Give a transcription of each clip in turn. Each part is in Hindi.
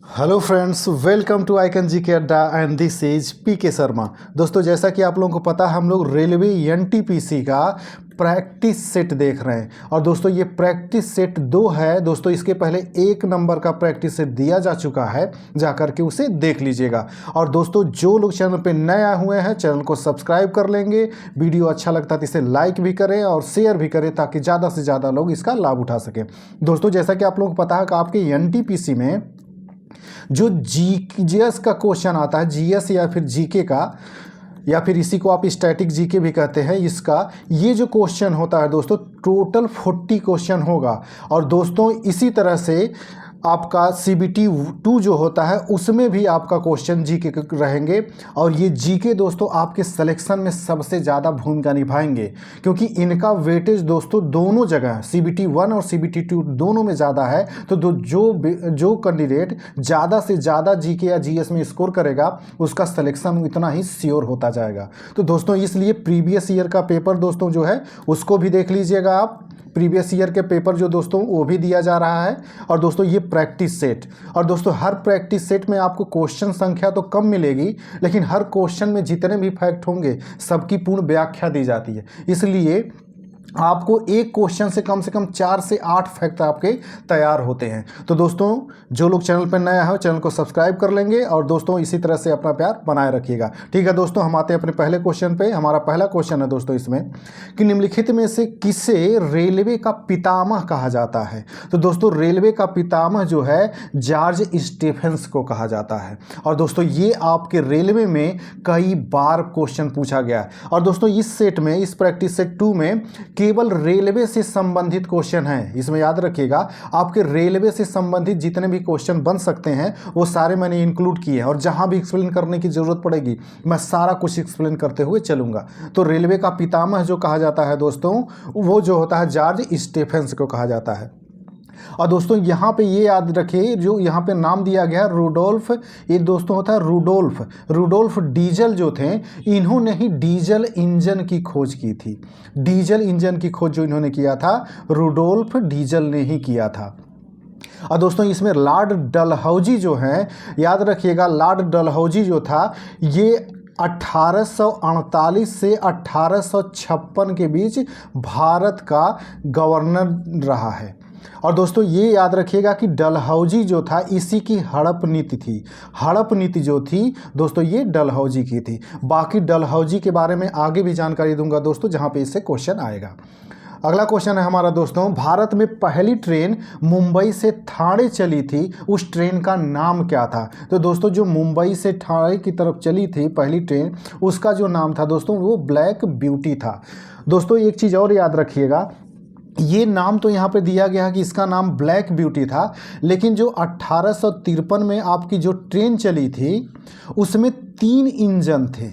Hello friends, welcome to icon ji के अड्डा एंड दिस इज पी के शर्मा। दोस्तों, जैसा कि आप लोगों को पता है, हम लोग रेलवे एनटीपीसी का प्रैक्टिस सेट देख रहे हैं। और दोस्तों, ये प्रैक्टिस सेट 2 है। दोस्तों, इसके पहले 1 नंबर का प्रैक्टिस सेट दिया जा चुका है, जा करके उसे देख लीजिएगा। और दोस्तों, जो लोग चैनल पे नए आए हुए हैं, चैनल को सब्सक्राइब कर लेंगे। वीडियो अच्छा लगता है तो इसे लाइक भी करें और शेयर भी करें, ताकि ज़्यादा से ज़्यादा लोग इसका लाभ उठा सकें। दोस्तों, जैसा कि आप लोगों को पता है कि आपके एनटीपीसी में जो जीएस का क्वेश्चन आता है, जीएस या फिर जीके का, या फिर इसी को आप स्टैटिक जीके भी कहते हैं, इसका ये जो क्वेश्चन होता है दोस्तों, टोटल 40 क्वेश्चन होगा। और दोस्तों, इसी तरह से आपका CBT 2 जो होता है, उसमें भी आपका क्वेश्चन जीके रहेंगे। और ये जीके दोस्तों आपके सिलेक्शन में सबसे ज़्यादा भूमिका निभाएंगे, क्योंकि इनका वेटेज दोस्तों दोनों जगह CBT 1 और CBT 2 दोनों में ज़्यादा है। तो जो कैंडिडेट ज़्यादा से ज़्यादा जीके या जीएस में स्कोर करेगा, उसका सिलेक्शन इतना ही श्योर होता जाएगा। तो दोस्तों, इसलिए प्रीवियस ईयर का पेपर दोस्तों जो है, उसको भी देख लीजिएगा आप। प्रीवियस ईयर के पेपर जो दोस्तों वो भी दिया जा रहा है। और दोस्तों, ये प्रैक्टिस सेट, और दोस्तों हर प्रैक्टिस सेट में आपको क्वेश्चन संख्या तो कम मिलेगी, लेकिन हर क्वेश्चन में जितने भी फैक्ट होंगे सबकी पूर्ण व्याख्या दी जाती है। इसलिए आपको एक क्वेश्चन से कम 4 से 8 फैक्ट आपके तैयार होते हैं। तो दोस्तों, जो लोग चैनल पर नए हैं, चैनल को सब्सक्राइब कर लेंगे। और दोस्तों, इसी तरह से अपना प्यार बनाए रखिएगा। ठीक है दोस्तों, हम आते हैं अपने पहले क्वेश्चन पे। हमारा पहला क्वेश्चन है दोस्तों इसमें कि निम्नलिखित में से किसे रेलवे का पितामह कहा जाता है। तो दोस्तों, रेलवे का पितामह जो है, जॉर्ज स्टीफेंस को कहा जाता है। और दोस्तों, ये आपके रेलवे में कई बार क्वेश्चन पूछा गया है। और दोस्तों, इस सेट में, इस प्रैक्टिस सेट 2 में केवल रेलवे से संबंधित क्वेश्चन हैं। इसमें याद रखिएगा, आपके रेलवे से संबंधित जितने भी क्वेश्चन बन सकते हैं, वो सारे मैंने इंक्लूड किए हैं। और जहां भी एक्सप्लेन करने की जरूरत पड़ेगी, मैं सारा कुछ एक्सप्लेन करते हुए चलूंगा। तो रेलवे का पितामह जो कहा जाता है दोस्तों, वो जो होता है, जॉर्ज स्टीफेंस को कहा जाता है। और दोस्तों, यहाँ पे ये याद रखिए, जो यहाँ पे नाम दिया गया रूडोल्फ, ये दोस्तों होता है रूडोल्फ डीजल जो थे, इन्होंने ही डीजल इंजन की खोज की थी। डीजल इंजन की खोज जो इन्होंने किया था, रूडोल्फ डीजल ने ही किया था। और दोस्तों, इसमें लॉर्ड डलहौजी जो हैं, याद रखिएगा, लॉर्ड डलहौजी जो था, ये 1848 से 1856 के बीच भारत का गवर्नर रहा है। और दोस्तों, ये याद रखिएगा कि डलहौजी जो था, इसी की हड़प नीति थी। हड़प नीति जो थी दोस्तों, ये डलहौजी की थी। बाकी डलहौजी के बारे में आगे भी जानकारी दूंगा दोस्तों, जहां पे इससे क्वेश्चन आएगा। अगला क्वेश्चन है हमारा दोस्तों, भारत में पहली ट्रेन मुंबई से ठाणे चली थी, उस ट्रेन का नाम क्या था। तो दोस्तों, जो मुंबई से ठाणे की तरफ चली थी पहली ट्रेन, उसका जो नाम था दोस्तों, वो ब्लैक ब्यूटी था। दोस्तों, एक चीज़ और याद रखिएगा, ये नाम तो यहाँ पे दिया गया है कि इसका नाम ब्लैक ब्यूटी था, लेकिन जो 1853 में आपकी जो ट्रेन चली थी, उसमें 3 इंजन थे।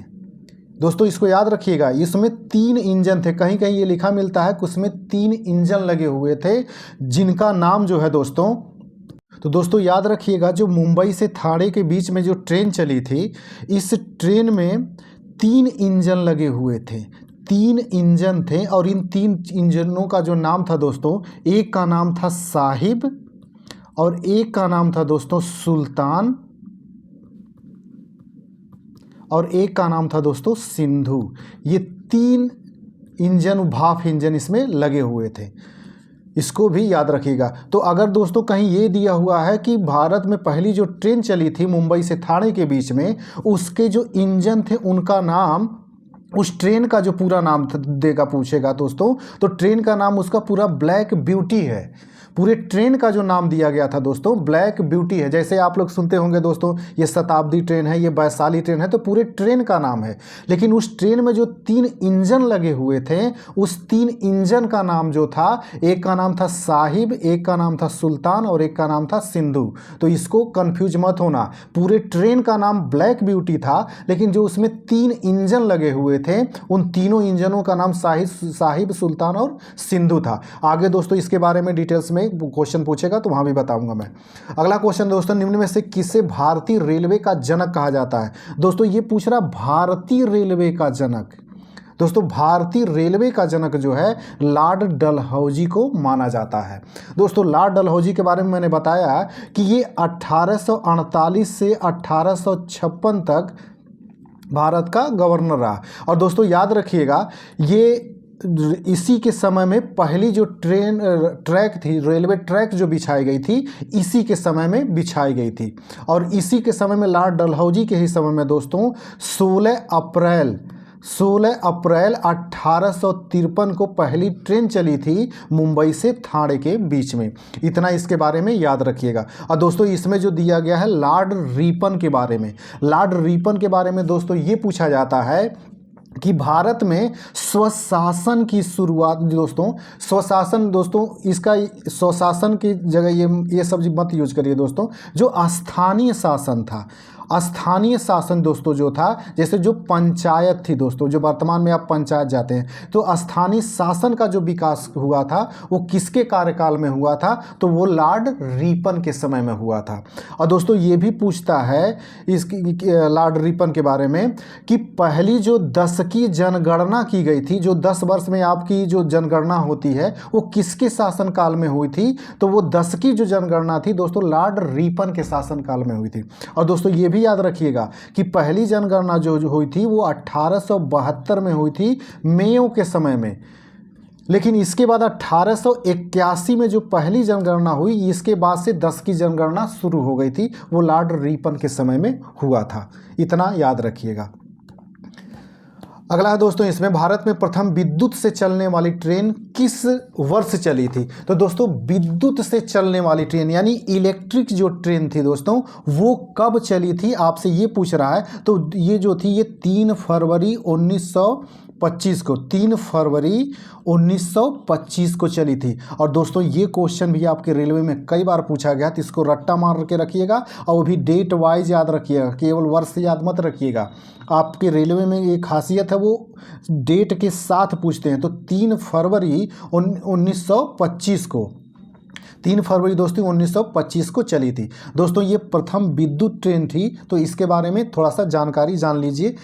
दोस्तों, इसको याद रखिएगा, इसमें 3 इंजन थे। कहीं कहीं ये लिखा मिलता है कि उसमें 3 इंजन लगे हुए थे, जिनका नाम जो है दोस्तों, तो दोस्तों याद रखिएगा, जो मुंबई से ठाणे के बीच में जो ट्रेन चली थी, इस ट्रेन में 3 इंजन लगे हुए थे। 3 इंजन थे, और इन 3 इंजनों का जो नाम था दोस्तों, एक का नाम था साहिब, और एक का नाम था दोस्तों सुल्तान, और एक का नाम था दोस्तों सिंधु। ये 3 इंजन, भाप इंजन इसमें लगे हुए थे। इसको भी याद रखिएगा। तो अगर दोस्तों कहीं ये दिया हुआ है कि भारत में पहली जो ट्रेन चली थी मुंबई से ठाणे के बीच में, उसके जो इंजन थे, उनका नाम, उस ट्रेन का जो पूरा नाम देगा, पूछेगा दोस्तों, तो ट्रेन का नाम उसका पूरा ब्लैक ब्यूटी है। पूरे ट्रेन का जो नाम दिया गया था दोस्तों, ब्लैक ब्यूटी है। जैसे आप लोग सुनते होंगे दोस्तों, ये शताब्दी ट्रेन है, ये वैशाली ट्रेन है, तो पूरे ट्रेन का नाम है। लेकिन उस ट्रेन में जो 3 इंजन लगे हुए थे, उस 3 इंजन का नाम जो था, एक का नाम था साहिब, एक का नाम था सुल्तान, और एक का नाम था सिंधु। तो इसको कंफ्यूज मत होना, पूरे ट्रेन का नाम ब्लैक ब्यूटी था, लेकिन जो उसमें 3 इंजन लगे हुए थे, उन तीनों इंजनों का नाम साहिब, सुल्तान और सिंधु था। आगे दोस्तों इसके बारे में डिटेल्स में क्वेश्चन पूछेगा तो वहां भी बताऊंगा मैं। अगला क्वेश्चन दोस्तों, निम्न में से किसे भारतीय रेलवे का जनक कहा जाता है। दोस्तों, ये पूछ रहा भारतीय रेलवे का जनक। दोस्तों भारतीय रेलवे का जनक जो है लॉर्ड डलहौजी को माना जाता है। दोस्तों लॉर्ड डलहौजी के बारे में मैंने बताया कि ये 1848 से 1856 तक भारत का गवर्नर रहा। और दोस्तों याद रखिएगा, ये इसी के समय में पहली जो ट्रैक थी, रेलवे ट्रैक जो बिछाई गई थी, इसी के समय में बिछाई गई थी। और इसी के समय में लॉर्ड डलहौजी के ही समय में दोस्तों 16 अप्रैल 1853 को पहली ट्रेन चली थी मुंबई से ठाणे के बीच में। इतना इसके बारे में याद रखिएगा। और दोस्तों इसमें जो दिया गया है लॉर्ड रिपन के बारे में, लॉर्ड रिपन के बारे में दोस्तों ये पूछा जाता है कि भारत में स्वशासन की शुरुआत, दोस्तों स्वशासन, दोस्तों इसका स्वशासन की जगह ये सब मत यूज करिए दोस्तों, जो स्थानीय शासन था, स्थानीय शासन दोस्तों जो था, जैसे जो पंचायत थी दोस्तों, जो वर्तमान में आप पंचायत जाते हैं, तो स्थानीय शासन का जो विकास हुआ था वो किसके कार्यकाल में हुआ था, तो वो लॉर्ड रिपन के समय में हुआ था। और दोस्तों ये भी पूछता है इसकी लॉर्ड रिपन के बारे में कि पहली जो 10 की जनगणना की गई थी, जो 10 वर्ष में आपकी जो जनगणना होती है वो किसके शासनकाल में हुई थी, तो वो 10 की जो जनगणना थी दोस्तों लॉर्ड रिपन के शासनकाल में हुई थी। और दोस्तों ये भी याद रखिएगा कि पहली जनगणना जो हुई थी वो 1872 में हुई थी, मेयो के समय में। लेकिन इसके बाद 1881 में जो पहली जनगणना हुई, इसके बाद से 10 की जनगणना शुरू हो गई थी, वो लॉर्ड रिपन के समय में हुआ था। इतना याद रखिएगा। अगला है दोस्तों, इसमें भारत में प्रथम विद्युत से चलने वाली ट्रेन किस वर्ष चली थी, तो दोस्तों विद्युत से चलने वाली ट्रेन यानी इलेक्ट्रिक जो ट्रेन थी दोस्तों वो कब चली थी, आपसे ये पूछ रहा है। तो ये जो थी ये 3 फरवरी 1925 को, 3 फरवरी 1925 को चली थी। और दोस्तों ये क्वेश्चन भी आपके रेलवे में कई बार पूछा गया, तो इसको रट्टा मार के रखिएगा और वो भी डेट वाइज याद रखिएगा, केवल वर्ष याद मत रखिएगा। आपके रेलवे में एक खासियत है, वो डेट के साथ पूछते हैं। तो 3 फरवरी 1925 को, 3 फरवरी दोस्तों 1925 को चली थी। दोस्तों ये प्रथम विद्युत ट्रेन थी, तो इसके बारे में थोड़ा सा जानकारी जान लीजिए।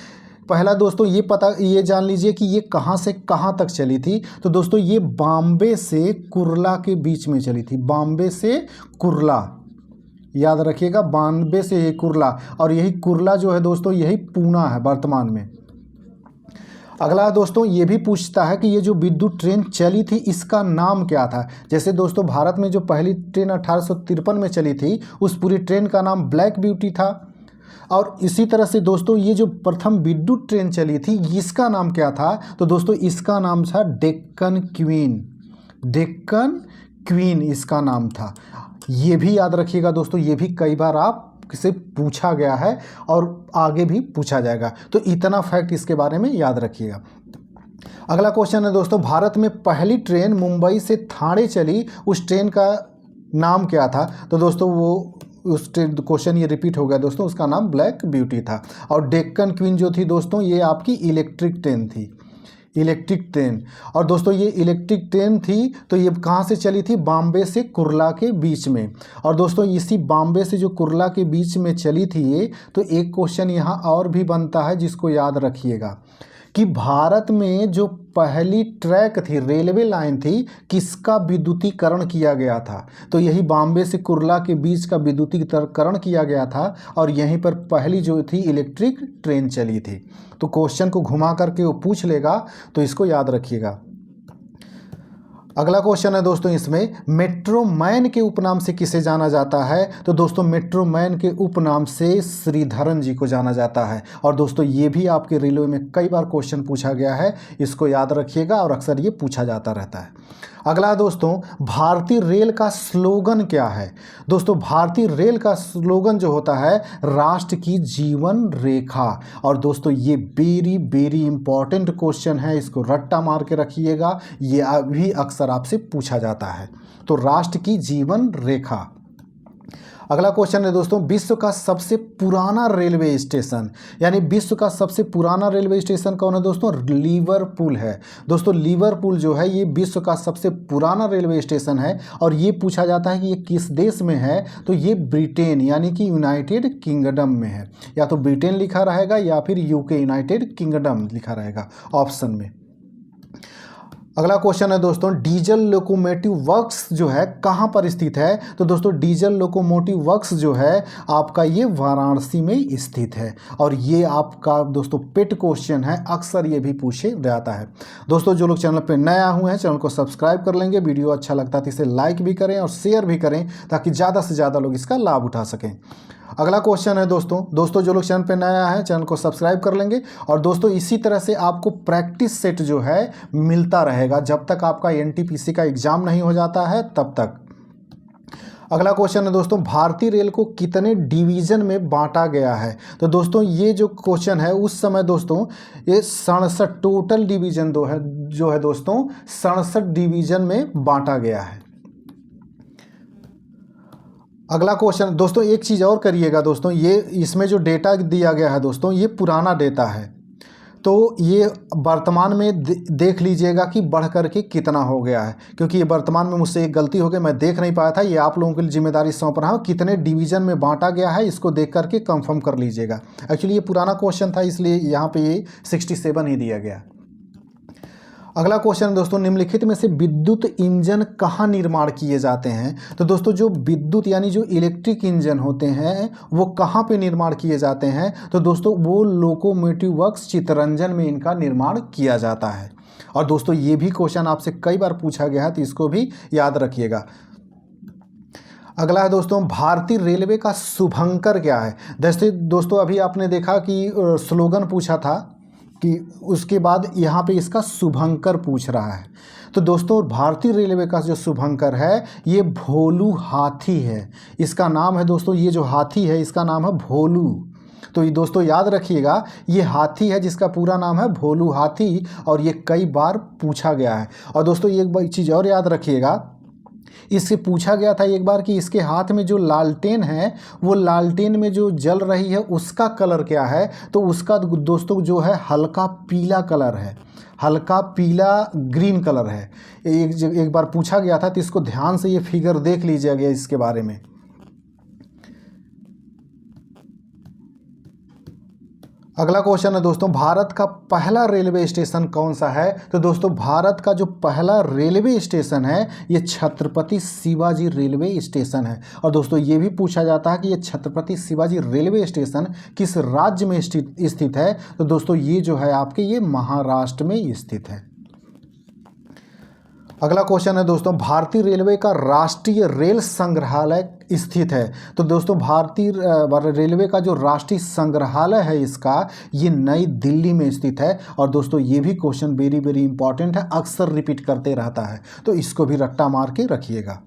पहला दोस्तों ये जान लीजिए कि ये कहाँ से कहाँ तक चली थी। तो दोस्तों ये बॉम्बे से कुर्ला के बीच में चली थी, बॉम्बे से कुर्ला, याद रखिएगा, बॉम्बे से ये कुर्ला, और यही कुर्ला जो है दोस्तों यही पूना है वर्तमान में। अगला दोस्तों ये भी पूछता है कि ये जो विद्युत ट्रेन चली थी इसका नाम क्या था। जैसे दोस्तों भारत में जो पहली ट्रेन 1853 में चली थी, उस पूरी ट्रेन का नाम ब्लैक ब्यूटी था। और इसी तरह से दोस्तों ये जो प्रथम विद्युत ट्रेन चली थी इसका नाम क्या था, तो दोस्तों इसका नाम था डेक्कन क्वीन, डेक्कन क्वीन इसका नाम था। ये भी याद रखिएगा दोस्तों, ये भी कई बार आपसे पूछा गया है और आगे भी पूछा जाएगा, तो इतना फैक्ट इसके बारे में याद रखिएगा। अगला क्वेश्चन है दोस्तों, भारत में पहली ट्रेन मुंबई से ठाणे चली, उस ट्रेन का नाम क्या था, तो दोस्तों वो उस क्वेश्चन ये रिपीट हो गया दोस्तों, उसका नाम ब्लैक ब्यूटी था। और डेक्कन क्वीन जो थी दोस्तों ये आपकी इलेक्ट्रिक ट्रेन थी, इलेक्ट्रिक ट्रेन। और दोस्तों ये इलेक्ट्रिक ट्रेन थी तो ये कहाँ से चली थी, बॉम्बे से कुर्ला के बीच में। और दोस्तों इसी बॉम्बे से जो कुर्ला के बीच में चली थी ये, तो एक क्वेश्चन यहाँ और भी बनता है जिसको याद रखिएगा कि भारत में जो पहली ट्रैक थी, रेलवे लाइन थी, किसका विद्युतीकरण किया गया था, तो यही बॉम्बे से कुर्ला के बीच का विद्युतीकरण किया गया था और यहीं पर पहली जो थी इलेक्ट्रिक ट्रेन चली थी। तो क्वेश्चन को घुमा करके वो पूछ लेगा, तो इसको याद रखिएगा। अगला क्वेश्चन है दोस्तों, इसमें मेट्रो मैन के उपनाम से किसे जाना जाता है, तो दोस्तों मेट्रो मैन के उपनाम से श्रीधरन जी को जाना जाता है। और दोस्तों ये भी आपके रेलवे में कई बार क्वेश्चन पूछा गया है, इसको याद रखिएगा और अक्सर ये पूछा जाता रहता है। अगला दोस्तों, भारतीय रेल का स्लोगन क्या है, दोस्तों भारतीय रेल का स्लोगन जो होता है राष्ट्र की जीवन रेखा। और दोस्तों ये वेरी वेरी इंपॉर्टेंट क्वेश्चन है, इसको रट्टा मार के रखिएगा, ये अभी अक्सर आपसे पूछा जाता है। तो राष्ट्र की जीवन रेखा। अगला क्वेश्चन है दोस्तों, विश्व का सबसे पुराना रेलवे स्टेशन, यानी विश्व का सबसे पुराना रेलवे स्टेशन कौन है दोस्तों? लिवरपूल है। दोस्तों लिवरपूल जो है ये विश्व का सबसे पुराना रेलवे स्टेशन है और ये पूछा जाता है कि ये किस देश में है, तो ये ब्रिटेन यानी कि यूनाइटेड किंगडम में है। या तो ब्रिटेन लिखा रहेगा या फिर यूके यूनाइटेड किंगडम लिखा रहेगा ऑप्शन में। अगला क्वेश्चन है दोस्तों, डीजल लोकोमोटिव वर्क्स जो है कहाँ पर स्थित है? तो दोस्तों डीजल लोकोमोटिव वर्क्स जो है आपका ये वाराणसी में स्थित है और ये आपका दोस्तों पेट क्वेश्चन है, अक्सर ये भी पूछे जाता है। दोस्तों जो लोग चैनल पर नया हुए हैं चैनल को सब्सक्राइब कर लेंगे, वीडियो अच्छा लगता है तो इसे लाइक भी करें और शेयर भी करें ताकि ज़्यादा से ज़्यादा लोग इसका लाभ उठा सकें। अगला क्वेश्चन है दोस्तों जो लोग चैनल पे नया है चैनल को सब्सक्राइब कर लेंगे और दोस्तों इसी तरह से आपको प्रैक्टिस सेट जो है मिलता रहेगा जब तक आपका एनटीपीसी का एग्ज़ाम नहीं हो जाता है तब तक। अगला क्वेश्चन है दोस्तों, भारतीय रेल को कितने डिवीज़न में बांटा गया है? तो दोस्तों ये जो क्वेश्चन है उस समय दोस्तों ये 67 टोटल डिवीज़न जो है दोस्तों 67 डिवीज़न में बांटा गया है। अगला क्वेश्चन दोस्तों, एक चीज़ और करिएगा दोस्तों, ये इसमें जो डेटा दिया गया है दोस्तों ये पुराना डेटा है, तो ये वर्तमान में देख लीजिएगा कि बढ़ करके कितना हो गया है, क्योंकि ये वर्तमान में मुझसे एक गलती हो गई, मैं देख नहीं पाया था। ये आप लोगों की जिम्मेदारी सौंप रहा हूँ, कितने डिवीज़न में बांटा गया है इसको देख करके कंफर्म कर लीजिएगा। एक्चुअली ये पुराना क्वेश्चन था इसलिए यहाँ पे ये 67 ही दिया गया। अगला क्वेश्चन दोस्तों, निम्नलिखित में से विद्युत इंजन कहाँ निर्माण किए जाते हैं? तो दोस्तों जो विद्युत यानी जो इलेक्ट्रिक इंजन होते हैं वो कहाँ पे निर्माण किए जाते हैं? तो दोस्तों वो लोकोमोटिव वर्क्स चित्तरंजन में इनका निर्माण किया जाता है। और दोस्तों ये भी क्वेश्चन आपसे कई बार पूछा गया है तो इसको भी याद रखिएगा। अगला है दोस्तों, भारतीय रेलवे का शुभंकर क्या है? जैसे दोस्तों अभी आपने देखा कि स्लोगन पूछा था कि उसके बाद यहाँ पे इसका शुभंकर पूछ रहा है। तो दोस्तों भारतीय रेलवे का जो शुभंकर है ये भोलू हाथी है, इसका नाम है दोस्तों, ये जो हाथी है इसका नाम है भोलू। तो ये दोस्तों याद रखिएगा ये हाथी है जिसका पूरा नाम है भोलू हाथी और ये कई बार पूछा गया है। और दोस्तों एक चीज़ और याद रखिएगा, इससे पूछा गया था एक बार कि इसके हाथ में जो लालटेन है वो लालटेन में जो जल रही है उसका कलर क्या है? तो उसका दोस्तों जो है हल्का पीला कलर है, हल्का पीला ग्रीन कलर है। एक बार पूछा गया था तो इसको ध्यान से ये फिगर देख लीजिएगा इसके बारे में। अगला क्वेश्चन है दोस्तों, भारत का पहला रेलवे स्टेशन कौन सा है? तो दोस्तों भारत का जो पहला रेलवे स्टेशन है ये छत्रपति शिवाजी रेलवे स्टेशन है। और दोस्तों ये भी पूछा जाता है कि ये छत्रपति शिवाजी रेलवे स्टेशन किस राज्य में स्थित है? तो दोस्तों ये जो है आपके ये महाराष्ट्र में स्थित है। अगला क्वेश्चन है दोस्तों, भारतीय रेलवे का राष्ट्रीय रेल संग्रहालय स्थित है। तो दोस्तों भारतीय रेलवे का जो राष्ट्रीय संग्रहालय है इसका ये नई दिल्ली में स्थित है। और दोस्तों ये भी क्वेश्चन वेरी वेरी इंपॉर्टेंट है, अक्सर रिपीट करते रहता है, तो इसको भी रट्टा मार के रखिएगा।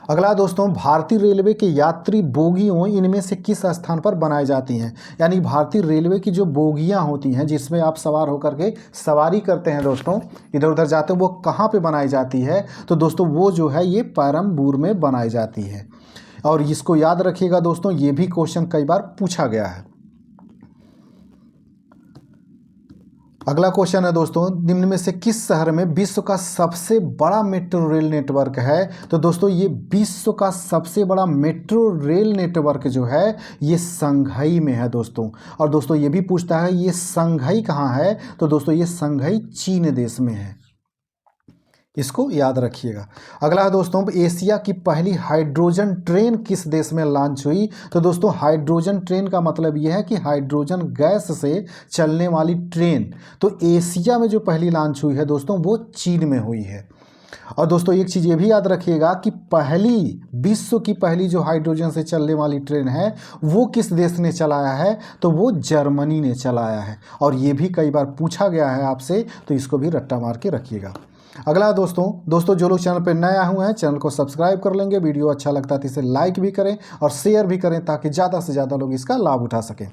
अगला दोस्तों, भारतीय रेलवे के यात्री बोगियों इनमें से किस स्थान पर बनाई जाती हैं? यानी भारतीय रेलवे की जो बोगियां होती हैं जिसमें आप सवार होकर के सवारी करते हैं दोस्तों, इधर उधर जाते हैं, वो कहाँ पे बनाई जाती है? तो दोस्तों वो जो है ये पेरम्बूर में बनाई जाती है। और इसको याद रखिएगा दोस्तों, ये भी क्वेश्चन कई बार पूछा गया है। अगला क्वेश्चन है दोस्तों, निम्न में से किस शहर में विश्व का सबसे बड़ा मेट्रो रेल नेटवर्क है? तो दोस्तों ये विश्व का सबसे बड़ा मेट्रो रेल नेटवर्क जो है ये संघाई में है दोस्तों। और दोस्तों ये भी पूछता है ये संघाई कहाँ है? तो दोस्तों ये संघाई चीन देश में है, इसको याद रखिएगा। अगला है दोस्तों, एशिया की पहली हाइड्रोजन ट्रेन किस देश में लॉन्च हुई? तो दोस्तों हाइड्रोजन ट्रेन का मतलब यह है कि हाइड्रोजन गैस से चलने वाली ट्रेन। तो एशिया में जो पहली लॉन्च हुई है दोस्तों वो चीन में हुई है। और दोस्तों एक चीज़ ये भी याद रखिएगा कि विश्व की पहली जो हाइड्रोजन से चलने वाली ट्रेन है वो किस देश ने चलाया है? तो वो जर्मनी ने चलाया है। और ये भी कई बार पूछा गया है आपसे, तो इसको भी रट्टा मार के रखिएगा। अगला दोस्तों जो लोग चैनल पर नए आए हुए हैं चैनल को सब्सक्राइब कर लेंगे, वीडियो अच्छा लगता है तो इसे लाइक भी करें और शेयर भी करें ताकि ज़्यादा से ज़्यादा लोग इसका लाभ उठा सकें।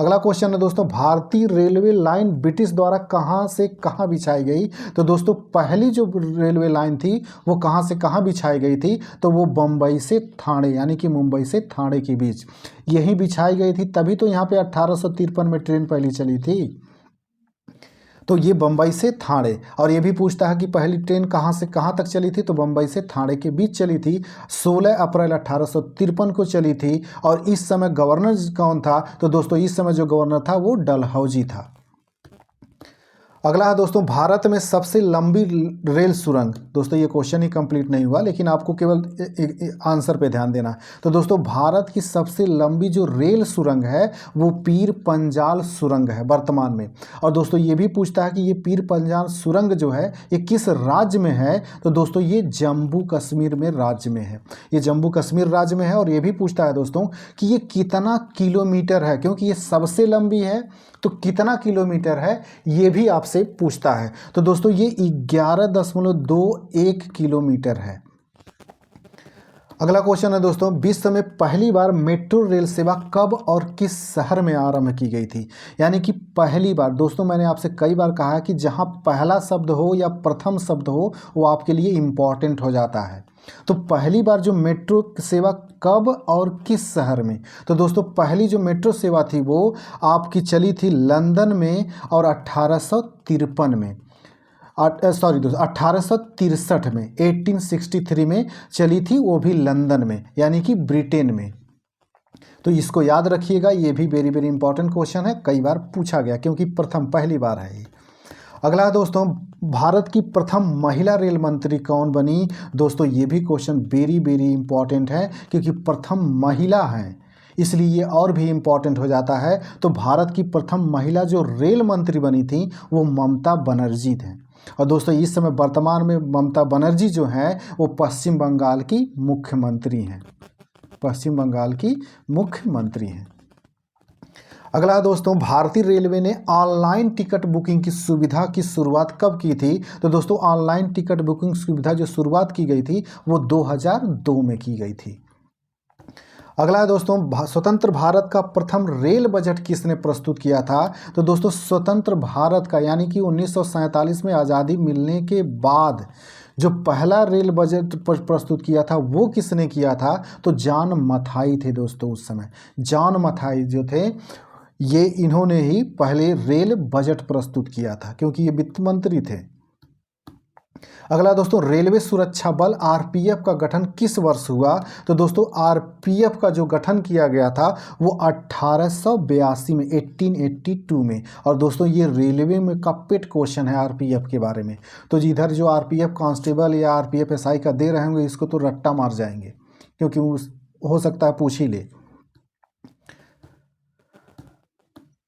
अगला क्वेश्चन है दोस्तों, भारतीय रेलवे लाइन ब्रिटिश द्वारा कहाँ से कहाँ बिछाई गई? तो दोस्तों पहली जो रेलवे लाइन थी वो कहाँ से कहाँ बिछाई गई थी? तो वो बम्बई से ठाणे यानी कि मुंबई से ठाणे के बीच यही बिछाई गई थी, तभी तो यहाँ पे 1853 में ट्रेन पहली चली थी। तो ये बम्बई से ठाणे। और ये भी पूछता है कि पहली ट्रेन कहाँ से कहाँ तक चली थी? तो बम्बई से ठाणे के बीच चली थी, 16 अप्रैल 1853 को चली थी। और इस समय गवर्नर कौन था? तो दोस्तों इस समय जो गवर्नर था वो डलहौजी था। अगला है दोस्तों, भारत में सबसे लंबी रेल सुरंग। दोस्तों ये क्वेश्चन ही कंप्लीट नहीं हुआ, लेकिन आपको केवल आंसर पे ध्यान देना। तो दोस्तों भारत की सबसे लंबी जो रेल सुरंग है वो पीर पंजाल सुरंग है वर्तमान में। और दोस्तों ये भी पूछता है कि ये पीर पंजाल सुरंग जो है ये किस राज्य में है? तो दोस्तों ये जम्मू कश्मीर में राज्य में है, ये जम्मू कश्मीर राज्य में है। और ये भी पूछता है दोस्तों कि ये कितना किलोमीटर है, क्योंकि ये सबसे लंबी है तो कितना किलोमीटर है ये भी आपसे पूछता है। तो दोस्तों ये 11.21 किलोमीटर है। अगला क्वेश्चन है दोस्तों, विश्व में पहली बार मेट्रो रेल सेवा कब और किस शहर में आरंभ की गई थी? यानी कि पहली बार। दोस्तों मैंने आपसे कई बार कहा है कि जहां पहला शब्द हो या प्रथम शब्द हो वो आपके लिए इम्पॉर्टेंट हो जाता है। तो पहली बार जो मेट्रो सेवा कब और किस शहर में? तो दोस्तों पहली जो मेट्रो सेवा थी वो आपकी चली थी लंदन में और 1853 में, सॉरी दोस्तों 1863 में, 1863 में चली थी, वो भी लंदन में यानी कि ब्रिटेन में। तो इसको याद रखिएगा, ये भी वेरी वेरी इंपॉर्टेंट क्वेश्चन है, कई बार पूछा गया क्योंकि पहली बार है ये। अगला दोस्तों, भारत की प्रथम महिला रेल मंत्री कौन बनी? दोस्तों ये भी क्वेश्चन वेरी वेरी इंपॉर्टेंट है क्योंकि प्रथम महिला हैं इसलिए ये और भी इम्पॉर्टेंट हो जाता है। तो भारत की प्रथम महिला जो रेल मंत्री बनी थी वो ममता बनर्जी थे। और दोस्तों इस समय वर्तमान में ममता बनर्जी जो हैं वो पश्चिम बंगाल की मुख्यमंत्री हैं, पश्चिम बंगाल की मुख्यमंत्री हैं। अगला दोस्तों, भारतीय रेलवे ने ऑनलाइन टिकट बुकिंग की सुविधा की शुरुआत कब की थी? तो दोस्तों ऑनलाइन टिकट बुकिंग सुविधा जो शुरुआत की गई थी वो 2002 में की गई थी। अगला है दोस्तों, स्वतंत्र भारत का प्रथम रेल बजट किसने प्रस्तुत किया था? तो दोस्तों स्वतंत्र भारत का यानी कि 1947 में आज़ादी मिलने के बाद जो पहला रेल बजट प्रस्तुत किया था वो किसने किया था? तो जॉन मथाई थे दोस्तों। उस समय जॉन मथाई जो थे ये इन्होंने ही पहले रेल बजट प्रस्तुत किया था क्योंकि ये वित्त मंत्री थे। अगला दोस्तों, रेलवे सुरक्षा बल आरपीएफ का गठन किस वर्ष हुआ? तो दोस्तों आरपीएफ का जो गठन किया गया था वो 1882 में, 1882 में। और दोस्तों ये रेलवे में का पेट क्वेश्चन है आरपीएफ के बारे में। तो जिधर जो आरपीएफ कांस्टेबल या आरपीएफ एसआई का दे रहे होंगे इसको तो रट्टा मार जाएंगे क्योंकि हो सकता है पूछ ही ले।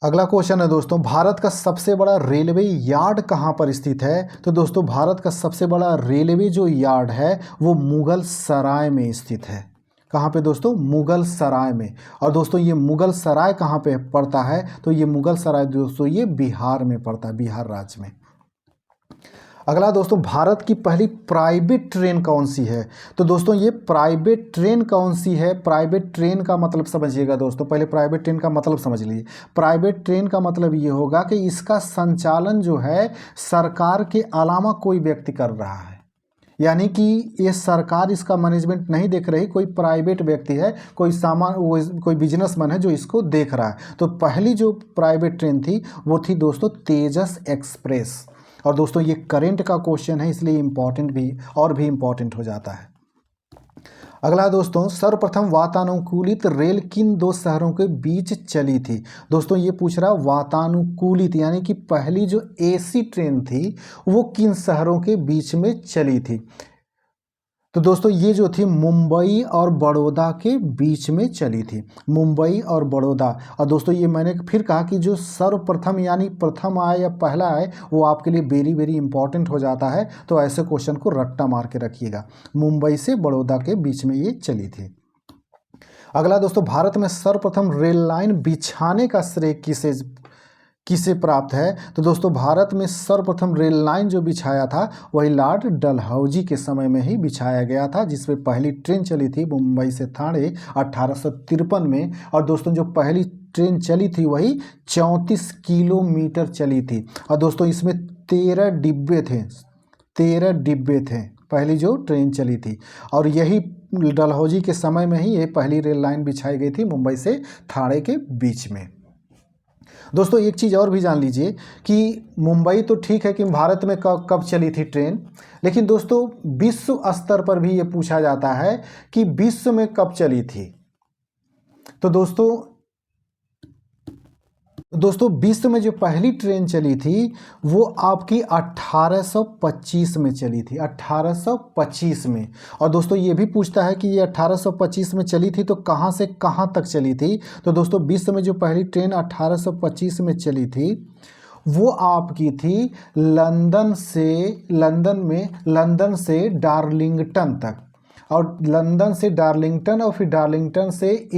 अगला क्वेश्चन है दोस्तों, भारत का सबसे बड़ा रेलवे यार्ड कहाँ पर स्थित है? तो दोस्तों भारत का सबसे बड़ा रेलवे जो यार्ड है वो मुगल सराय में स्थित है। कहाँ पे दोस्तों? मुगल सराय में। और दोस्तों ये मुगल सराय कहाँ पे पड़ता है? तो ये मुगल सराय दोस्तों ये बिहार में पड़ता है, बिहार राज्य में। अगला दोस्तों, भारत की पहली प्राइवेट ट्रेन कौन सी है? तो दोस्तों ये प्राइवेट ट्रेन कौन सी है? प्राइवेट ट्रेन का मतलब समझिएगा दोस्तों, पहले प्राइवेट ट्रेन का मतलब समझ लीजिए। प्राइवेट ट्रेन का मतलब ये होगा कि इसका संचालन जो है सरकार के अलावा कोई व्यक्ति कर रहा है, यानी कि ये सरकार इसका मैनेजमेंट नहीं देख रही, कोई प्राइवेट व्यक्ति है, कोई बिजनेसमैन है जो इसको देख रहा है। तो पहली जो प्राइवेट ट्रेन थी वो थी दोस्तों तेजस एक्सप्रेस। और दोस्तों ये करेंट का क्वेश्चन है इसलिए इम्पॉर्टेंट भी और भी इम्पॉर्टेंट हो जाता है। अगला दोस्तों, सर्वप्रथम वातानुकूलित रेल किन दो शहरों के बीच चली थी? दोस्तों ये पूछ रहा वातानुकूलित यानी कि पहली जो एसी ट्रेन थी वो किन शहरों के बीच में चली थी? तो दोस्तों ये जो थी मुंबई और बड़ौदा के बीच में चली थी, मुंबई और बड़ौदा। और दोस्तों ये मैंने फिर कहा कि जो सर्वप्रथम यानी प्रथम आए या पहला आए वो आपके लिए वेरी वेरी इंपॉर्टेंट हो जाता है। तो ऐसे क्वेश्चन को रट्टा मार के रखिएगा, मुंबई से बड़ौदा के बीच में ये चली थी। अगला दोस्तों, भारत में सर्वप्रथम रेल लाइन बिछाने का श्रेय किसे प्राप्त है? तो दोस्तों भारत में सर्वप्रथम रेल लाइन जो बिछाया था वही लॉर्ड डलहौजी के समय में ही बिछाया गया था, जिसमें पहली ट्रेन चली थी मुंबई से ठाणे 1853 में। और दोस्तों जो पहली ट्रेन चली थी वही 34 किलोमीटर चली थी। और दोस्तों इसमें 13 डिब्बे थे, 13 डिब्बे थे पहली जो ट्रेन चली थी। और यही डलहौजी के समय में ही ये पहली रेल लाइन बिछाई गई थी मुंबई से ठाणे के बीच में। दोस्तों एक चीज़ और भी जान लीजिए कि मुंबई तो ठीक है कि भारत में कब चली थी ट्रेन, लेकिन दोस्तों विश्व स्तर पर भी ये पूछा जाता है कि विश्व में कब चली थी। तो दोस्तों विश्व में जो पहली ट्रेन चली थी वो आपकी 1825 में चली थी, 1825 में। और दोस्तों ये भी पूछता है कि ये 1825 में चली थी तो कहाँ से कहाँ तक चली थी। तो दोस्तों विश्व में जो पहली ट्रेन 1825 में चली थी वो आपकी थी लंदन से डार्लिंगटन तक, और लंदन से डार्लिंगटन और फिर डार्लिंगटन से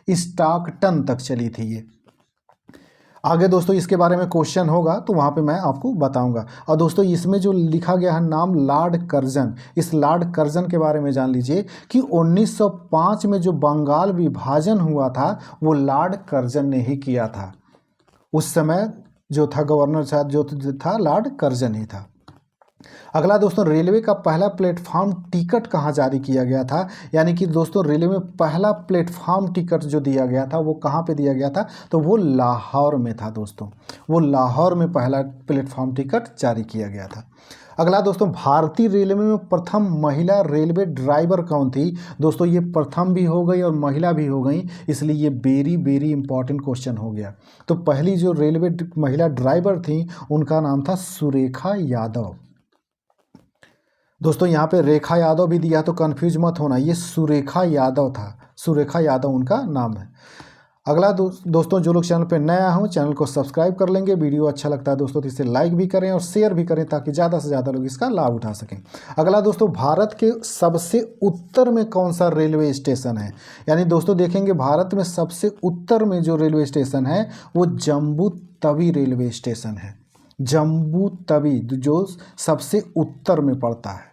स्टॉकटन तक चली थी ये। आगे दोस्तों इसके बारे में क्वेश्चन होगा तो वहाँ पे मैं आपको बताऊंगा। और दोस्तों इसमें जो लिखा गया है नाम लॉर्ड कर्जन, इस लॉर्ड कर्जन के बारे में जान लीजिए कि 1905 में जो बंगाल विभाजन हुआ था वो लॉर्ड कर्जन ने ही किया था। उस समय जो था गवर्नर साहब जो था लॉर्ड कर्जन ही था। अगला दोस्तों रेलवे का पहला प्लेटफॉर्म टिकट कहाँ जारी किया गया था, यानी कि दोस्तों रेलवे में पहला प्लेटफॉर्म टिकट जो दिया गया था वो कहाँ पे दिया गया था, तो वो लाहौर में था दोस्तों, वो लाहौर में पहला प्लेटफॉर्म टिकट जारी किया गया था। अगला दोस्तों भारतीय रेलवे में प्रथम महिला रेलवे ड्राइवर कौन थी। दोस्तों ये प्रथम भी हो गई और महिला भी हो गई, इसलिए ये वेरी इंपॉर्टेंट क्वेश्चन हो गया। तो पहली जो रेलवे महिला ड्राइवर थी उनका नाम था सुरेखा यादव। दोस्तों यहाँ पे रेखा यादव भी दिया तो कंफ्यूज मत होना, ये सुरेखा यादव था, सुरेखा यादव उनका नाम है। अगला दोस्तों जो लोग चैनल पे नया हो चैनल को सब्सक्राइब कर लेंगे। वीडियो अच्छा लगता है दोस्तों तो इसे लाइक भी करें और शेयर भी करें ताकि ज़्यादा से ज़्यादा लोग इसका लाभ उठा सकें। अगला दोस्तों भारत के सबसे उत्तर में कौन सा रेलवे स्टेशन है, यानी दोस्तों देखेंगे भारत में सबसे उत्तर में जो रेलवे स्टेशन है वो जम्मू तवी रेलवे स्टेशन है। जम्मू तवी जो सबसे उत्तर में पड़ता है।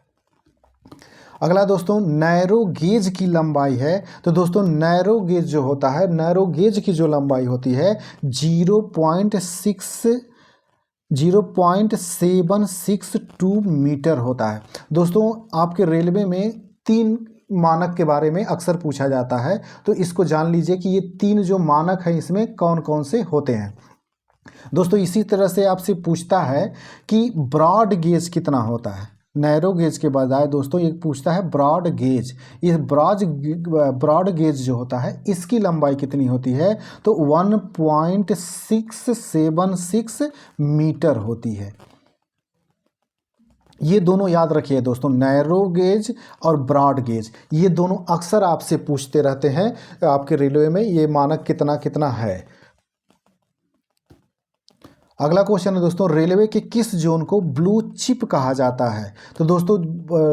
अगला दोस्तों नैरो गेज की लंबाई है, तो दोस्तों नैरो गेज जो होता है, नैरो गेज की जो लंबाई होती है 0.762 मीटर होता है। दोस्तों आपके रेलवे में 3 मानक के बारे में अक्सर पूछा जाता है, तो इसको जान लीजिए कि ये 3 जो मानक हैं इसमें कौन कौन से होते हैं। दोस्तों इसी तरह से आपसे पूछता है कि ब्रॉड गेज कितना होता है, नैरो गेज के बजाय दोस्तों ये पूछता है ब्रॉड गेज। इस ब्रॉड गेज जो होता है इसकी लंबाई कितनी होती है, तो 1.676 मीटर होती है। ये दोनों याद रखिए दोस्तों, नैरो गेज और ब्रॉड गेज, ये दोनों अक्सर आपसे पूछते रहते हैं आपके रेलवे में ये मानक कितना कितना है। अगला क्वेश्चन है दोस्तों रेलवे के किस जोन को ब्लू चिप कहा जाता है। तो दोस्तों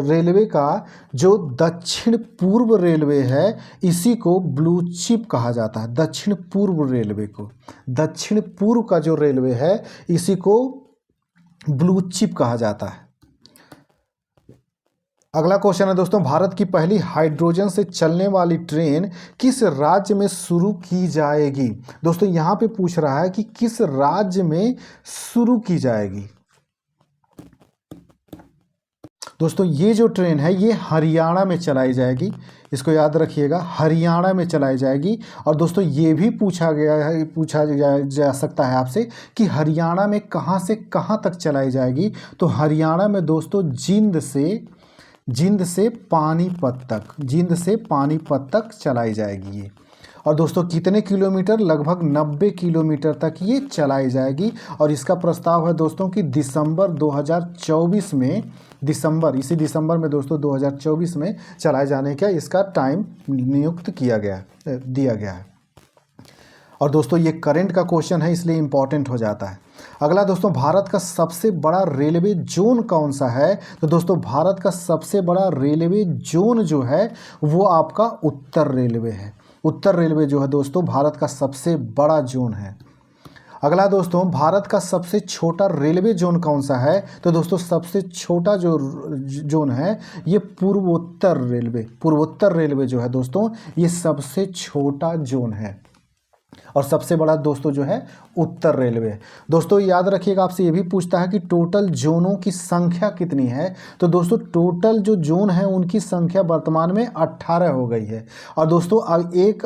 रेलवे का जो दक्षिण पूर्व रेलवे है इसी को ब्लू चिप कहा जाता है। दक्षिण पूर्व रेलवे को, दक्षिण पूर्व का जो रेलवे है इसी को ब्लू चिप कहा जाता है। अगला क्वेश्चन है दोस्तों भारत की पहली हाइड्रोजन से चलने वाली ट्रेन किस राज्य में शुरू की जाएगी। दोस्तों यहाँ पे पूछ रहा है कि किस राज्य में शुरू की जाएगी। दोस्तों ये जो ट्रेन है ये हरियाणा में चलाई जाएगी, इसको याद रखिएगा, हरियाणा में चलाई जाएगी। और दोस्तों ये भी पूछा जा सकता है आपसे कि हरियाणा में कहाँ से कहाँ तक चलाई जाएगी। तो हरियाणा में दोस्तों जिंद से पानीपत तक चलाई जाएगी ये। और दोस्तों कितने किलोमीटर, लगभग 90 किलोमीटर तक ये चलाई जाएगी। और इसका प्रस्ताव है दोस्तों कि दिसंबर 2024 में, इसी दिसंबर में दोस्तों 2024 में चलाए जाने का इसका टाइम नियुक्त दिया गया है। और दोस्तों ये करंट का क्वेश्चन है इसलिए इम्पॉर्टेंट हो जाता है। अगला दोस्तों भारत का सबसे बड़ा रेलवे जोन कौन सा है। तो दोस्तों भारत का सबसे बड़ा रेलवे जोन जो है वो आपका उत्तर रेलवे है। उत्तर रेलवे जो है दोस्तों भारत का सबसे बड़ा जोन है। अगला दोस्तों, भारत का सबसे छोटा रेलवे जोन कौन सा है? तो दोस्तों सबसे छोटा जो जोन है ये पूर्वोत्तर रेलवे जो है दोस्तों, ये सबसे छोटा जोन है। और सबसे बड़ा दोस्तों जो है उत्तर रेलवे। दोस्तों याद रखिएगा, आपसे ये भी पूछता है कि टोटल जोनों की संख्या कितनी है। तो दोस्तों टोटल जो जोन है उनकी संख्या वर्तमान में 18 हो गई है। और दोस्तों एक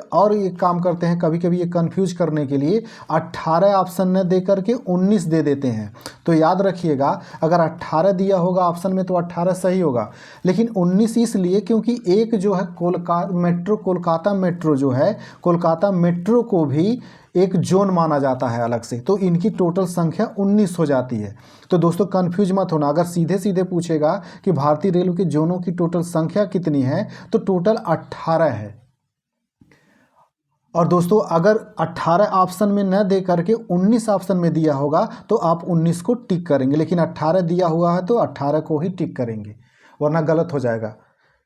काम करते हैं, कभी कभी ये कंफ्यूज करने के लिए 18 ऑप्शन न दे करके 19 दे देते हैं। तो याद रखिएगा, अगर 18 दिया होगा ऑप्शन में तो 18 सही होगा, लेकिन 19 इसलिए क्योंकि एक जो है कोलकाता मेट्रो जो है, कोलकाता मेट्रो को भी एक जोन माना जाता है अलग से, तो इनकी टोटल संख्या 19 हो जाती है। तो दोस्तों कंफ्यूज मत होना, अगर सीधे सीधे पूछेगा कि भारतीय रेलवे के जोनों की टोटल संख्या कितनी है तो टोटल 18 है। और दोस्तों अगर 18 ऑप्शन में न दे करके 19 ऑप्शन में दिया होगा तो आप 19 को टिक करेंगे, लेकिन 18 दिया हुआ है तो 18 को ही टिक करेंगे, वरना गलत हो जाएगा।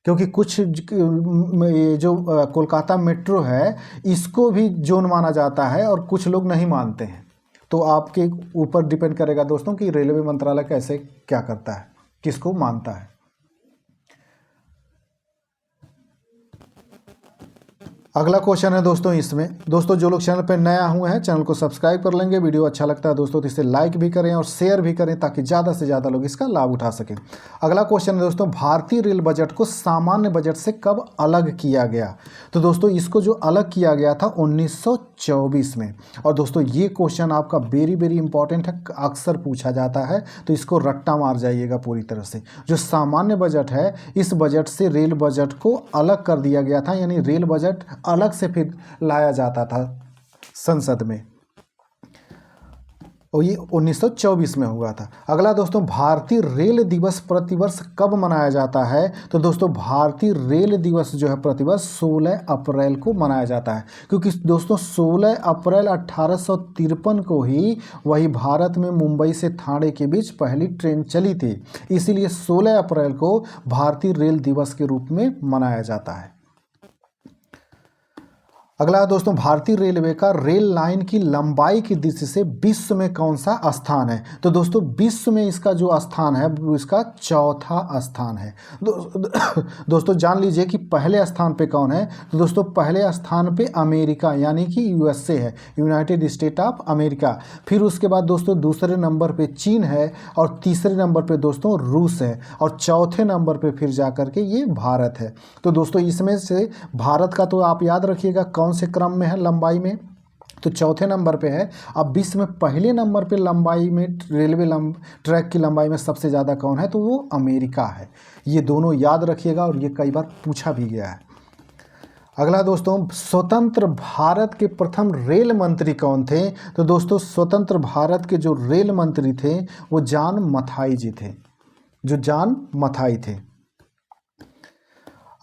क्योंकि कुछ ये जो कोलकाता मेट्रो है इसको भी जोन माना जाता है और कुछ लोग नहीं मानते हैं। तो आपके ऊपर डिपेंड करेगा दोस्तों कि रेलवे मंत्रालय कैसे क्या करता है, किसको मानता है। अगला क्वेश्चन है दोस्तों इसमें, दोस्तों जो लोग चैनल पर नया हुए हैं चैनल को सब्सक्राइब कर लेंगे, वीडियो अच्छा लगता है दोस्तों तो इसे लाइक भी करें और शेयर भी करें ताकि ज़्यादा से ज़्यादा लोग इसका लाभ उठा सकें। अगला क्वेश्चन है दोस्तों, भारतीय रेल बजट को सामान्य बजट से कब अलग किया गया? तो दोस्तों इसको जो अलग किया गया था 1924 में। और दोस्तों ये क्वेश्चन आपका वेरी वेरी इंपॉर्टेंट है, अक्सर पूछा जाता है, तो इसको रट्टा मार जाइएगा पूरी तरह से। जो सामान्य बजट है इस बजट से रेल बजट को अलग कर दिया गया था, यानी रेल बजट अलग से फिर लाया जाता था संसद में, और ये 1924 में हुआ था। अगला दोस्तों, भारतीय रेल दिवस प्रतिवर्ष कब मनाया जाता है? तो दोस्तों भारतीय रेल दिवस जो है प्रतिवर्ष 16 अप्रैल को मनाया जाता है, क्योंकि दोस्तों 16 अप्रैल 1853 को ही वही भारत में मुंबई से ठाणे के बीच पहली ट्रेन चली थी, इसीलिए 16 अप्रैल को भारतीय रेल दिवस के रूप में मनाया जाता है। अगला दोस्तों, भारतीय रेलवे का रेल लाइन की लंबाई की दृष्टि से विश्व में कौन सा स्थान है? तो दोस्तों विश्व में इसका जो स्थान है वो इसका चौथा स्थान है। दोस्तों जान लीजिए कि पहले स्थान पे कौन है? तो दोस्तों पहले स्थान पे अमेरिका यानी कि यूएसए है, यूनाइटेड स्टेट ऑफ अमेरिका। फिर उसके बाद दोस्तों दूसरे नंबर पे चीन है, और तीसरे नंबर पे दोस्तों रूस है, और चौथे नंबर पे फिर जा कर के ये भारत है। तो दोस्तों इसमें से भारत का तो आप याद रखिएगा कौन से क्रम में है लंबाई में, तो चौथे नंबर पे है। अब विश्व में पहले नंबर पे लंबाई में रेलवे ट्रैक की लंबाई में सबसे ज़्यादा कौन है? तो वो अमेरिका है। ये दोनों याद रखिएगा और ये कई बार पूछा भी गया है। अगला दोस्तों, स्वतंत्र भारत के प्रथम रेल मंत्री कौन थे? तो दोस्तों स्वतंत्र भारत के जो रेल मंत्री थे वो जॉन मथाई जी थे, जो जॉन मथाई थे।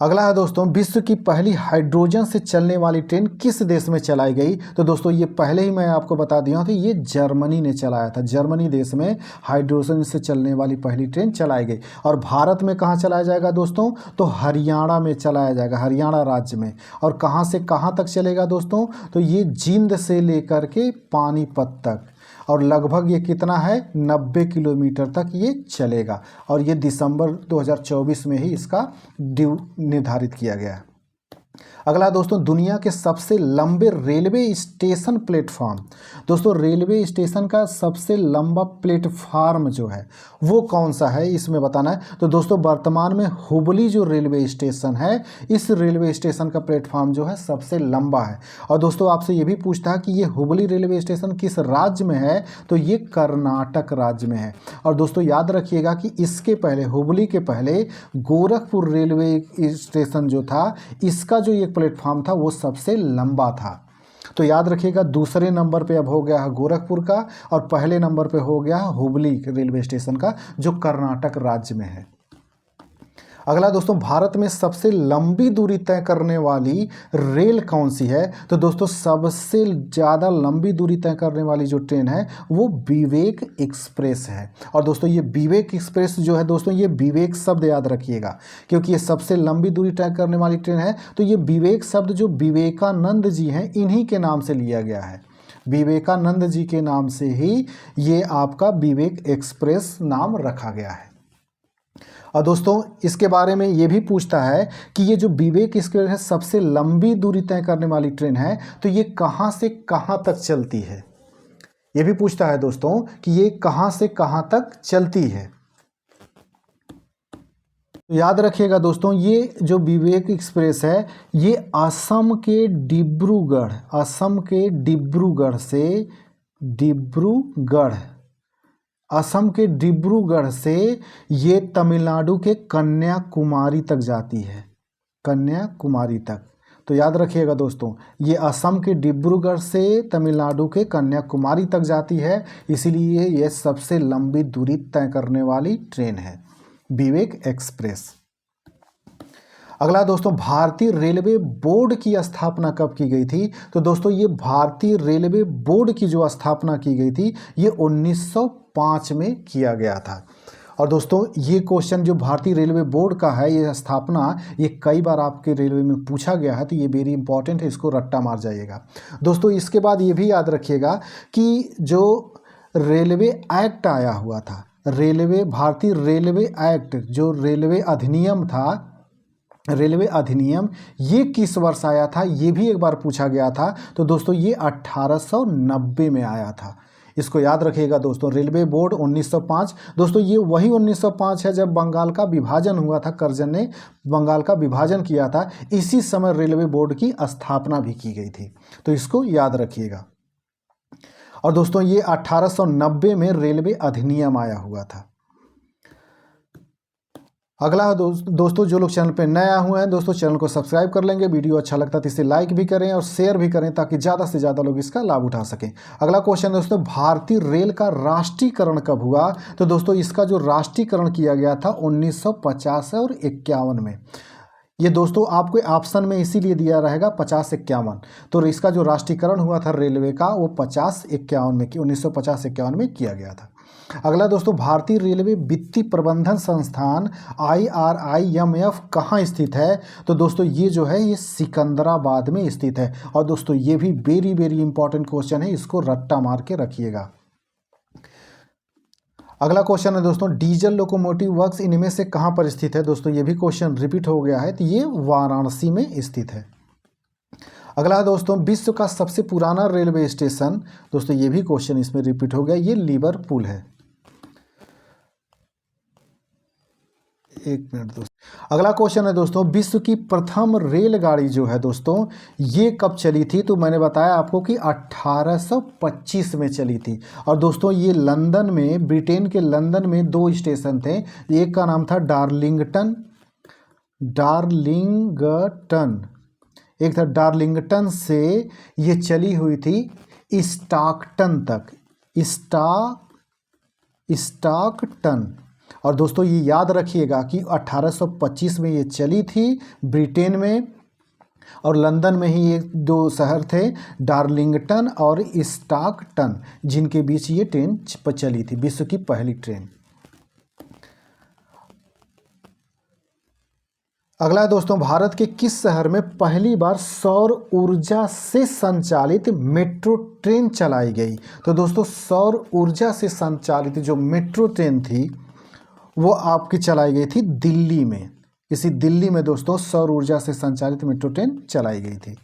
अगला है दोस्तों, विश्व की पहली हाइड्रोजन से चलने वाली ट्रेन किस देश में चलाई गई? तो दोस्तों ये पहले ही मैं आपको बता दिया था, ये जर्मनी ने चलाया था। जर्मनी देश में हाइड्रोजन से चलने वाली पहली ट्रेन चलाई गई। और भारत में कहाँ चलाया जाएगा दोस्तों? तो हरियाणा में चलाया जाएगा, हरियाणा राज्य में। और कहाँ से कहाँ तक चलेगा दोस्तों? तो ये जींद से लेकर के पानीपत तक, और लगभग ये कितना है 90 किलोमीटर तक ये चलेगा। और ये दिसंबर 2024 में ही इसका ड्यू निर्धारित किया गया है। अगला दोस्तों, दुनिया के सबसे लंबे रेलवे स्टेशन प्लेटफॉर्म। दोस्तों रेलवे स्टेशन का सबसे लंबा प्लेटफॉर्म जो है वो कौन सा है, इसमें बताना है। तो दोस्तों वर्तमान में हुबली जो रेलवे स्टेशन है, इस रेलवे स्टेशन का प्लेटफॉर्म जो है सबसे लंबा है। और दोस्तों आपसे ये भी पूछता है कि ये हुबली रेलवे स्टेशन किस राज्य में है? तो ये कर्नाटक राज्य में है। और दोस्तों याद रखिएगा कि इसके पहले, हुबली के पहले गोरखपुर रेलवे स्टेशन जो था, इसका जो एक प्लेटफॉर्म था वो सबसे लंबा था। तो याद रखिएगा दूसरे नंबर पे अब हो गया है गोरखपुर का, और पहले नंबर पे हो गया है हुबली रेलवे स्टेशन का, जो कर्नाटक राज्य में है। अगला दोस्तों, भारत में सबसे लंबी दूरी तय करने वाली रेल कौन सी है? तो दोस्तों सबसे ज़्यादा लंबी दूरी तय करने वाली जो ट्रेन है वो विवेक एक्सप्रेस है। और दोस्तों ये विवेक एक्सप्रेस जो है दोस्तों, ये विवेक शब्द याद रखिएगा, क्योंकि ये सबसे लंबी दूरी तय करने वाली ट्रेन है। तो ये विवेक शब्द जो विवेकानंद जी हैं इन्हीं के नाम से लिया गया है। विवेकानंद जी के नाम से ही ये आपका विवेक एक्सप्रेस नाम रखा गया है। और दोस्तों इसके बारे में ये भी पूछता है कि ये जो विवेक एक्सप्रेस है सबसे लंबी दूरी तय करने वाली ट्रेन है, तो ये कहाँ से कहाँ तक चलती है। ये भी पूछता है दोस्तों कि ये कहाँ से कहाँ तक चलती है। तो याद रखिएगा दोस्तों, ये जो विवेक एक्सप्रेस है ये असम के डिब्रूगढ़ से ये तमिलनाडु के कन्याकुमारी तक जाती है, कन्याकुमारी तक। तो याद रखिएगा दोस्तों, ये असम के डिब्रूगढ़ से तमिलनाडु के कन्याकुमारी तक जाती है, इसीलिए ये सबसे लंबी दूरी तय करने वाली ट्रेन है विवेक एक्सप्रेस। अगला दोस्तों, भारतीय रेलवे बोर्ड की स्थापना कब की गई थी। तो दोस्तों ये भारतीय रेलवे बोर्ड की जो स्थापना की गई थी ये 1905 में किया गया था। और दोस्तों ये क्वेश्चन जो भारतीय रेलवे बोर्ड का है, ये स्थापना ये कई बार आपके रेलवे में पूछा गया है, तो ये वेरी इंपॉर्टेंट है, इसको रट्टा मार जाइएगा दोस्तों। इसके बाद ये भी याद रखिएगा कि जो रेलवे एक्ट आया हुआ था, भारतीय रेलवे एक्ट, जो रेलवे अधिनियम था, रेलवे अधिनियम ये किस वर्ष आया था, ये भी एक बार पूछा गया था। तो दोस्तों ये 1890 में आया था, इसको याद रखिएगा दोस्तों। रेलवे बोर्ड 1905, दोस्तों ये वही 1905 है जब बंगाल का विभाजन हुआ था, करजन ने बंगाल का विभाजन किया था, इसी समय रेलवे बोर्ड की स्थापना भी की गई थी, तो इसको याद रखिएगा। और दोस्तों ये 1890 में रेलवे अधिनियम आया हुआ था। अगला दोस्तों जो लोग चैनल पे नया हुए हैं दोस्तों, चैनल को सब्सक्राइब कर लेंगे, वीडियो अच्छा लगता है तो इसे लाइक भी करें और शेयर भी करें ताकि ज़्यादा से ज़्यादा लोग इसका लाभ उठा सकें। अगला क्वेश्चन दोस्तों, भारतीय रेल का राष्ट्रीयकरण कब हुआ। तो दोस्तों इसका जो राष्ट्रीयकरण किया गया था 1950 और 51 में। ये दोस्तों आपको ऑप्शन में इसीलिए दिया रहेगा 50-51, तो इसका जो राष्ट्रीयकरण हुआ था रेलवे का वो 50-51 में, 1950-51 में किया गया था। अगला दोस्तों, भारतीय रेलवे वित्तीय प्रबंधन संस्थान IRIMF कहाँ स्थित है। तो दोस्तों ये जो है ये सिकंदराबाद में स्थित है। और दोस्तों ये भी वेरी वेरी इंपॉर्टेंट क्वेश्चन है, इसको रट्टा मार के रखिएगा। अगला क्वेश्चन है दोस्तों, डीजल लोकोमोटिव वर्क्स इनमें से कहाँ पर स्थित है। दोस्तों ये भी क्वेश्चन रिपीट हो गया है, तो ये वाराणसी में स्थित है। अगला है दोस्तों, विश्व का सबसे पुराना रेलवे स्टेशन, दोस्तों ये भी क्वेश्चन इसमें रिपीट हो गया, ये लिवरपूल है। एक मिनट दोस्तों। अगला क्वेश्चन है दोस्तों, विश्व की प्रथम रेलगाड़ी जो है दोस्तों ये कब चली थी। तो मैंने बताया आपको कि 1825 में चली थी। और दोस्तों ये लंदन में, ब्रिटेन के लंदन में 2 स्टेशन थे, एक का नाम था डार्लिंगटन, एक था डार्लिंगटन से ये चली हुई थी स्टॉकटन तक, स्टॉकटन। और दोस्तों ये याद रखिएगा कि 1825 में ये चली थी ब्रिटेन में, और लंदन में ही ये 2 शहर थे डार्लिंगटन और स्टॉकटन, जिनके बीच ये ट्रेन चली थी, विश्व की पहली ट्रेन। अगला दोस्तों, भारत के किस शहर में पहली बार सौर ऊर्जा से संचालित मेट्रो ट्रेन चलाई गई। तो दोस्तों सौर ऊर्जा से संचालित जो मेट्रो ट्रेन थी वो आपकी चलाई गई थी दिल्ली में। इसी दिल्ली में दोस्तों सौर ऊर्जा से संचालित मेट्रो ट्रेन चलाई गई थी।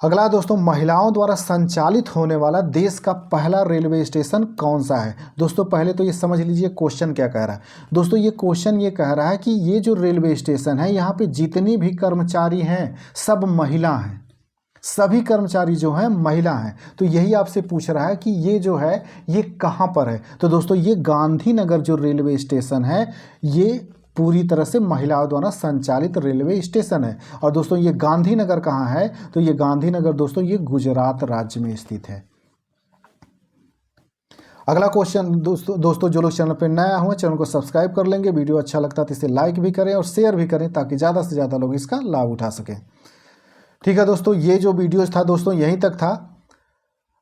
अगला दोस्तों, महिलाओं द्वारा संचालित होने वाला देश का पहला रेलवे स्टेशन कौन सा है। दोस्तों पहले तो ये समझ लीजिए क्वेश्चन क्या कह रहा है। दोस्तों ये क्वेश्चन ये कह रहा है कि ये जो रेलवे स्टेशन है यहाँ पे जितनी भी कर्मचारी हैं सब महिला हैं, सभी कर्मचारी जो हैं महिला हैं। तो यही आपसे पूछ रहा है कि ये जो है ये कहाँ पर है। तो दोस्तों ये गांधीनगर जो रेलवे स्टेशन है ये पूरी तरह से महिलाओं द्वारा संचालित रेलवे स्टेशन है। और दोस्तों ये गांधीनगर कहाँ है। तो ये गांधीनगर दोस्तों ये गुजरात राज्य में स्थित है। अगला क्वेश्चन दोस्तों जो लोग चैनल पर नया हुए चैनल को सब्सक्राइब कर लेंगे, वीडियो अच्छा लगता है तो इसे लाइक भी करें और शेयर भी करें ताकि ज़्यादा से ज़्यादा लोग इसका लाभ उठा सकें। ठीक है दोस्तों, ये जो वीडियो था दोस्तों यहीं तक था।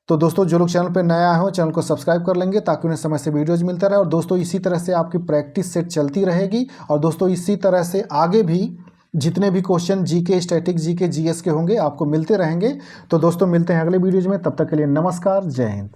तो दोस्तों जो लोग चैनल पर नया हो चैनल को सब्सक्राइब कर लेंगे ताकि उन्हें समय से वीडियोज़ मिलता रहे। और दोस्तों इसी तरह से आपकी प्रैक्टिस सेट चलती रहेगी। और दोस्तों इसी तरह से आगे भी जितने भी question GK, static GK, GS के होंगे आपको मिलते रहेंगे। तो दोस्तों मिलते हैं अगले वीडियोज में, तब तक के लिए नमस्कार, जय हिंद।